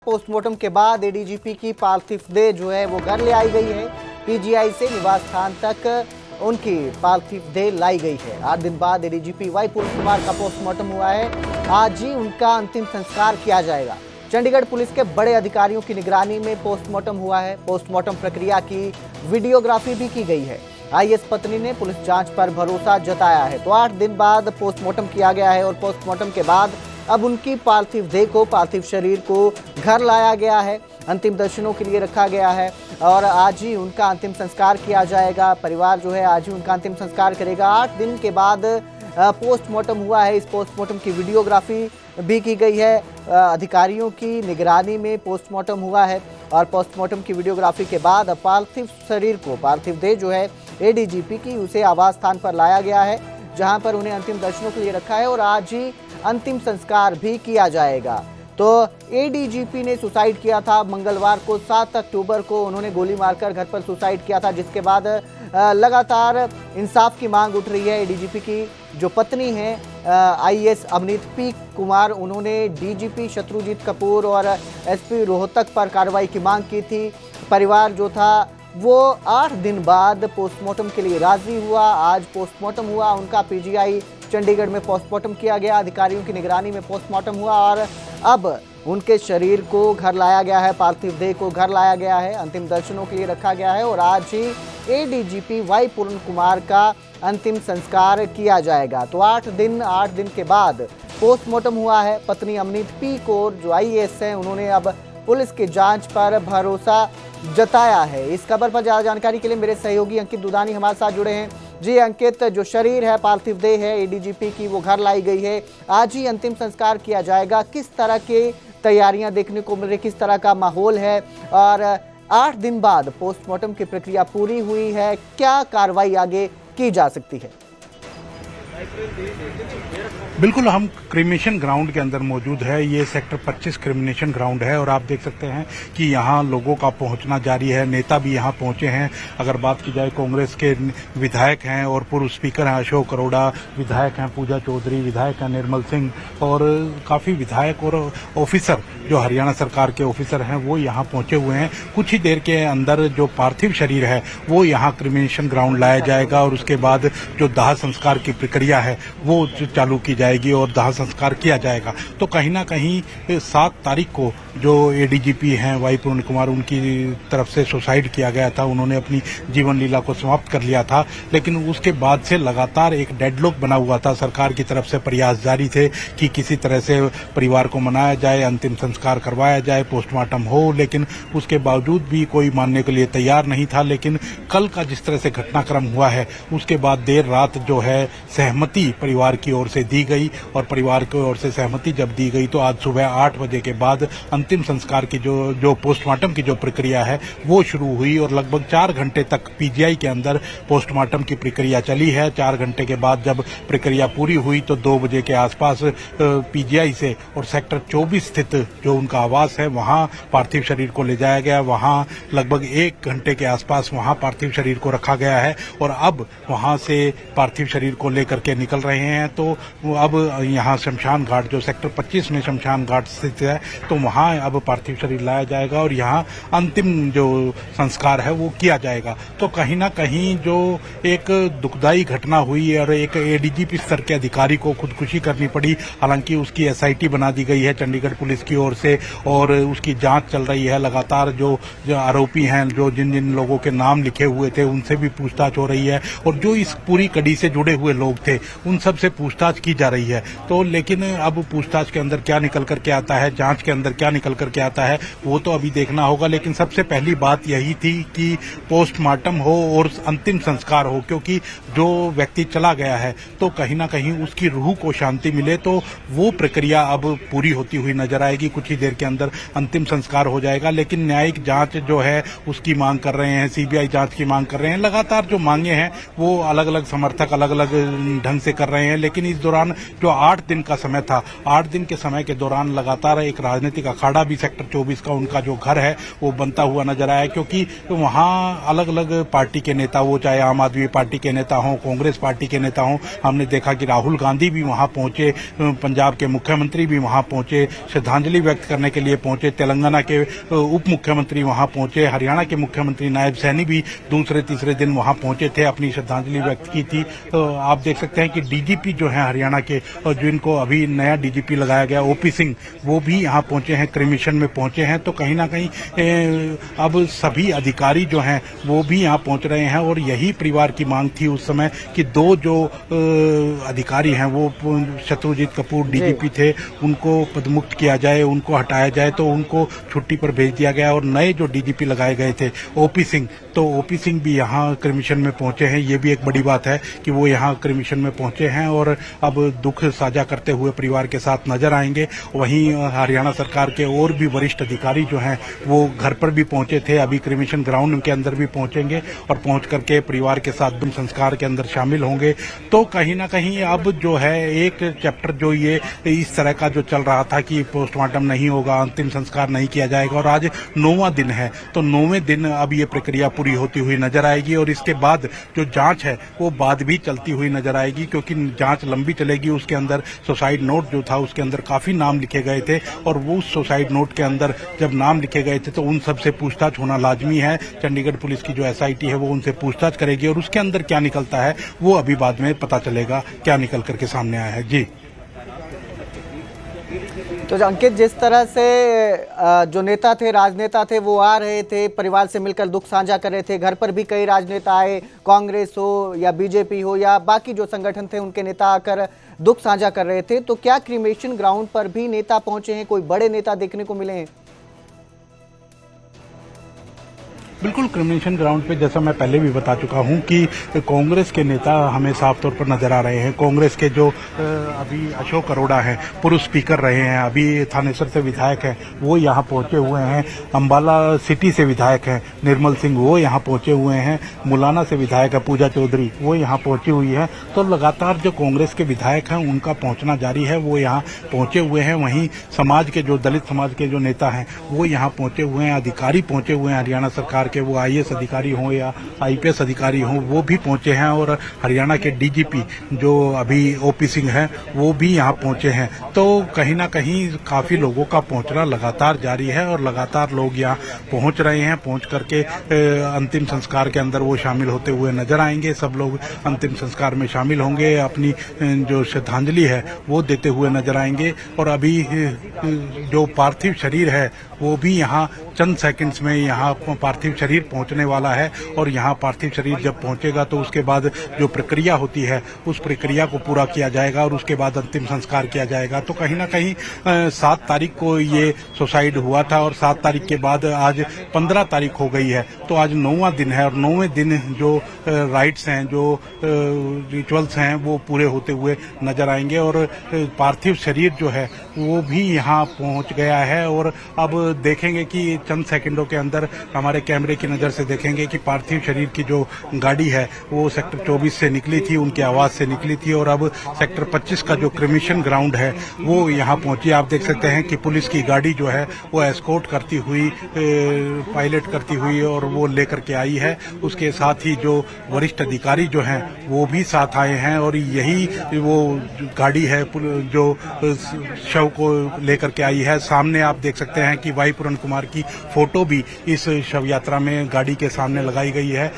Postmortem के बाद ADGP की पार्थिव देह जो है वो घर ले आई गई है। पीजीआई से निवास स्थान तक उनकी पार्थिव देह लाई गई है। 8 दिन बाद एडीजीपी वाई पूर्ण कुमार का पोस्टमार्टम हुआ है। आज ही उनका अंतिम संस्कार किया जाएगा। चंडीगढ़ पुलिस के बड़े अधिकारियों की निगरानी में पोस्टमार्टम हुआ है। पोस्टमार्टम प्रक्रिया की वीडियोग्राफी भी की गई है। आईएएस पत्नी ने पुलिस जांच पर भरोसा जताया है। तो 8 दिन बाद पोस्टमार्टम किया गया है और पोस्टमार्टम के बाद अब उनकी पार्थिव देह को, पार्थिव शरीर को घर लाया गया है। अंतिम दर्शनों के लिए रखा गया है और आज ही उनका अंतिम संस्कार किया जाएगा। परिवार जो है आज ही उनका अंतिम संस्कार करेगा। 8 दिन के बाद पोस्टमार्टम हुआ है। इस पोस्टमार्टम की वीडियोग्राफी भी की गई है। अधिकारियों की निगरानी में पोस्टमार्टम हुआ है और पोस्टमार्टम की वीडियोग्राफी के बाद पार्थिव शरीर को, पार्थिव देह जो है एडीजीपी की, उसे आवास स्थान पर लाया गया है, जहां पर उन्हें अंतिम दर्शनों के लिए रखा है और आज ही अंतिम संस्कार भी किया जाएगा। तो एडीजीपी ने सुसाइड किया था मंगलवार को, 7 अक्टूबर को उन्होंने गोली मारकर घर पर सुसाइड किया था, जिसके बाद लगातार इंसाफ की मांग उठ रही है। एडीजीपी की जो पत्नी है आईएएस अवनीत पी कुमार, उन्होंने डीजीपी शत्रुजीत कपूर और एसपी रोहतक पर कार्रवाई की मांग की थी। परिवार जो था वो 8 दिन बाद पोस्टमार्टम के लिए राजी हुआ। आज पोस्टमार्टम हुआ, उनका पीजीआई चंडीगढ़ में पोस्टमार्टम किया गया। अधिकारियों की निगरानी में पोस्टमार्टम हुआ और अब उनके शरीर को घर लाया गया है, पार्थिव देह को घर लाया गया है, अंतिम दर्शनों के लिए रखा गया है और आज ही एडीजीपी वाई पूर्ण कुमार का अंतिम संस्कार किया जाएगा। तो 8 दिन के बाद पोस्टमार्टम हुआ है। पत्नी अवनीत पी को, जो आईएएस हैं, उन्होंने अब पुलिस की जांच पर भरोसा जताया है। इस खबर पर ज्यादा जानकारी के लिए मेरे सहयोगी अंकित दुधानी हमारे साथ जुड़े हैं। जी अंकित, जो शरीर है, पार्थिव देह है एडीजीपी की, वो घर लाई गई है, आज ही अंतिम संस्कार किया जाएगा। किस तरह की तैयारियां देखने को मिल रही, किस तरह का माहौल है और 8 दिन बाद पोस्टमार्टम की प्रक्रिया पूरी हुई है, क्या कार्रवाई आगे की जा सकती है? बिल्कुल, हम क्रिमिनेशन ग्राउंड के अंदर मौजूद है। ये सेक्टर 25 क्रिमिनेशन ग्राउंड है और आप देख सकते हैं कि यहाँ लोगों का पहुंचना जारी है। नेता भी यहाँ पहुंचे हैं। अगर बात की जाए, कांग्रेस के विधायक हैं और पूर्व स्पीकर हैं अशोक अरोड़ा, विधायक हैं पूजा चौधरी, विधायक हैं निर्मल सिंह और काफी विधायक और ऑफिसर जो हरियाणा सरकार के ऑफिसर हैं वो यहाँ पहुंचे हुए हैं। कुछ ही देर के अंदर जो पार्थिव शरीर है वो यहाँ क्रिमिनेशन ग्राउंड लाया जाएगा और उसके बाद जो दाह संस्कार की प्रक्रिया है वो चालू की जाएगी और दाह संस्कार किया जाएगा। तो कहीं ना कहीं 7 तारीख को जो एडीजीपी हैं वाई पूर्ण कुमार, उनकी तरफ से सुसाइड किया गया था। उन्होंने अपनी जीवन लीला को समाप्त कर लिया था, लेकिन उसके बाद से लगातार एक डेडलॉक बना हुआ था। सरकार की तरफ से प्रयास जारी थे कि किसी तरह से परिवार को मनाया जाए, अंतिम संस्कार करवाया जाए, पोस्टमार्टम हो, लेकिन उसके बावजूद भी कोई मानने के लिए तैयार नहीं था। लेकिन कल का जिस तरह से घटनाक्रम हुआ है उसके बाद देर रात जो है सहमति परिवार की ओर से दी गई और परिवार की ओर से सहमति जब दी गई तो आज सुबह 8 बजे के बाद अंतिम संस्कार की जो पोस्टमार्टम की जो प्रक्रिया है वो शुरू हुई और लगभग 4 घंटे तक पीजीआई के अंदर पोस्टमार्टम की प्रक्रिया चली है। 4 घंटे के बाद जब प्रक्रिया पूरी हुई तो 2 बजे के आसपास पीजीआई से और सेक्टर 24 स्थित जो उनका आवास है वहां पार्थिव शरीर को ले जाया गया। वहां लगभग 1 घंटे के आसपास वहां पार्थिव शरीर को रखा गया है और अब वहां से पार्थिव शरीर को लेकर के निकल रहे हैं। तो अब यहाँ शमशान घाट जो सेक्टर 25 में शमशान घाट स्थित है तो वहाँ अब पार्थिव शरीर लाया जाएगा और यहाँ अंतिम जो संस्कार है वो किया जाएगा। तो कहीं ना कहीं जो एक दुखदाई घटना हुई और एक एडीजीपी स्तर के अधिकारी को खुदकुशी करनी पड़ी। हालांकि उसकी एसआईटी बना दी गई है चंडीगढ़ पुलिस की ओर से और उसकी जांच चल रही है। लगातार जो आरोपी हैं, जो जिन जिन लोगों के नाम लिखे हुए थे, उनसे भी पूछताछ हो रही है और जो इस पूरी कड़ी से जुड़े हुए लोग थे उन सब से पूछताछ की जा रही है। तो लेकिन अब पूछताछ के अंदर क्या निकल करके आता है, जांच के अंदर क्या निकल करके आता है, वो तो अभी देखना होगा। लेकिन सबसे पहली बात यही थी कि पोस्टमार्टम हो और अंतिम संस्कार हो, क्योंकि जो व्यक्ति चला गया है तो कहीं ना कहीं उसकी रूह को शांति मिले। तो वो प्रक्रिया अब पूरी होती हुई नजर आएगी। कुछ ही देर के अंदर अंतिम संस्कार हो जाएगा। लेकिन न्यायिक जांच जो है उसकी मांग कर रहे हैं, सीबीआई जांच की मांग कर रहे हैं। लगातार जो मांगे हैं वो अलग अलग समर्थक अलग अलग ढंग से कर रहे हैं। लेकिन इस दौरान जो 8 दिन का समय था, 8 दिन के समय के दौरान लगातार एक राजनीतिक अखाड़ा भी सेक्टर 24 का उनका जो घर है वो बनता हुआ नजर आया, क्योंकि वहां अलग अलग पार्टी के नेता, वो चाहे आम आदमी पार्टी के नेता हों, कांग्रेस पार्टी के नेता हों, हमने देखा कि राहुल गांधी भी वहां पहुंचे, पंजाब के मुख्यमंत्री भी वहां पहुंचे, श्रद्धांजलि व्यक्त करने के लिए पहुंचे, तेलंगाना के उप मुख्यमंत्री वहां पहुंचे, हरियाणा के मुख्यमंत्री नायब सैनी भी दूसरे तीसरे दिन वहां पहुंचे थे, अपनी श्रद्धांजलि व्यक्त की थी। तो आप देख सकते हैं कि डीजीपी जो है हरियाणा के, और जिनको अभी नया डीजीपी लगाया गया ओपी सिंह, वो भी यहां पहुंचे हैं, क्रिमिशन में पहुंचे हैं। तो कहीं ना कहीं अब सभी अधिकारी जो हैं वो भी यहां पहुंच रहे हैं, और यही परिवार की मांग थी उस समय कि दो जो अधिकारी हैं वो शत्रुजीत कपूर डीजीपी थे, उनको पदमुक्त किया जाए, उनको हटाया जाए। तो उनको छुट्टी पर भेज दिया गया, और नए जो डीजीपी लगाए गए थे ओपी सिंह, तो ओपी सिंह भी यहाँ क्रिमिशन में पहुंचे हैं। ये भी एक बड़ी बात है कि वो यहाँ क्रिमिशन में पहुंचे हैं और अब दुख साझा करते हुए परिवार के साथ नजर आएंगे। वहीं हरियाणा सरकार के और भी वरिष्ठ अधिकारी जो हैं वो घर पर भी पहुंचे थे, अभी क्रिमिशन ग्राउंड के अंदर भी पहुंचेंगे और पहुंच करके परिवार के साथ अंतिम संस्कार के अंदर शामिल होंगे। तो कहीं ना कहीं अब जो है एक चैप्टर जो ये इस तरह का जो चल रहा था कि पोस्टमार्टम नहीं होगा, अंतिम संस्कार नहीं किया जाएगा, और आज 9वां दिन है, तो 9वें दिन अब ये प्रक्रिया पूरी होती हुई नजर आएगी, और इसके बाद जो जांच है वो बाद भी चलती हुई नजर आएगी, क्योंकि जांच लंबी चलेगी। उसके अंदर सुसाइड नोट जो था उसके अंदर काफी नाम लिखे गए थे, और वो उस सुसाइड नोट के अंदर जब नाम लिखे गए थे तो उन सब से पूछताछ होना लाजमी है। चंडीगढ़ पुलिस की जो एसआईटी है वो उनसे पूछताछ करेगी, और उसके अंदर क्या निकलता है वो अभी बाद में पता चलेगा क्या निकल करके सामने आया है। जी तो अंकित, जिस तरह से जो नेता थे, राजनेता थे, वो आ रहे थे, परिवार से मिलकर दुख साझा कर रहे थे, घर पर भी कई राजनेता आए, कांग्रेस हो या बीजेपी हो या बाकी जो संगठन थे उनके नेता आकर दुख साझा कर रहे थे, तो क्या क्रिमेशन ग्राउंड पर भी नेता पहुंचे हैं? कोई बड़े नेता देखने को मिले हैं? बिल्कुल, क्रिमिनेशन ग्राउंड पे जैसा मैं पहले भी बता चुका हूं कि कांग्रेस के नेता हमें साफ तौर पर नजर आ रहे हैं। कांग्रेस के जो अभी अशोक अरोड़ा हैं, पूर्व स्पीकर रहे हैं, अभी थानेसर से विधायक हैं, वो यहाँ पहुंचे हुए हैं। अंबाला सिटी से विधायक हैं निर्मल सिंह, वो यहाँ पहुंचे हुए हैं। मुलाना से विधायक है पूजा चौधरी, वो यहाँ पहुंची हुई है। तो लगातार जो कांग्रेस के विधायक हैं उनका पहुंचना जारी है, वो यहाँ पहुंचे हुए हैं। वहीं समाज के जो दलित समाज के जो नेता हैं वो यहाँ पहुंचे हुए हैं, अधिकारी पहुंचे हुए हैं हरियाणा सरकार के, वो आईएएस अधिकारी हों या आईपीएस अधिकारी हों, वो भी पहुंचे हैं। और हरियाणा के डीजीपी जो अभी ओपी सिंह हैं वो भी यहाँ पहुंचे हैं। तो कहीं ना कहीं काफी लोगों का पहुंचना लगातार जारी है, और लगातार लोग यहाँ पहुंच रहे हैं। पहुंच करके अंतिम संस्कार के अंदर वो शामिल होते हुए नजर आएंगे। सब लोग अंतिम संस्कार में शामिल होंगे, अपनी जो श्रद्धांजलि है वो देते हुए नजर आएंगे। और अभी जो पार्थिव शरीर है वो भी यहाँ चंद सेकंड्स में यहाँ पार्थिव शरीर पहुंचने वाला है, और यहाँ पार्थिव शरीर जब पहुंचेगा तो उसके बाद जो प्रक्रिया होती है उस प्रक्रिया को पूरा किया जाएगा, और उसके बाद अंतिम संस्कार किया जाएगा। तो कहीं ना कहीं 7 तारीख को ये सुसाइड हुआ था, और 7 तारीख के बाद आज 15 तारीख हो गई है, तो आज 9वां दिन है, और 9वें दिन जो राइट्स हैं, जो रिचुअल्स हैं वो पूरे होते हुए नजर आएंगे। और पार्थिव शरीर जो है वो भी यहाँ पहुंच गया है, और अब देखेंगे कि चंद सेकंडों के अंदर हमारे कैमरे की नजर से देखेंगे कि पार्थिव शरीर की जो गाड़ी है वो सेक्टर 24 से निकली थी, उनकी आवाज से निकली थी, और अब सेक्टर 25 का जो क्रिमिशन ग्राउंड है वो यहाँ पहुंची। आप देख सकते हैं कि पुलिस की गाड़ी जो है वो एस्कॉर्ट करती हुई, पायलट करती हुई, और वो लेकर के आई है। उसके साथ ही जो वरिष्ठ अधिकारी जो हैं वो भी साथ आए हैं, और यही वो गाड़ी है जो शव को लेकर के आई है। सामने आप देख सकते हैं कि वाई पूरन कुमार की फोटो भी इस शव यात्रा में गाड़ी के सामने लगाई गई है।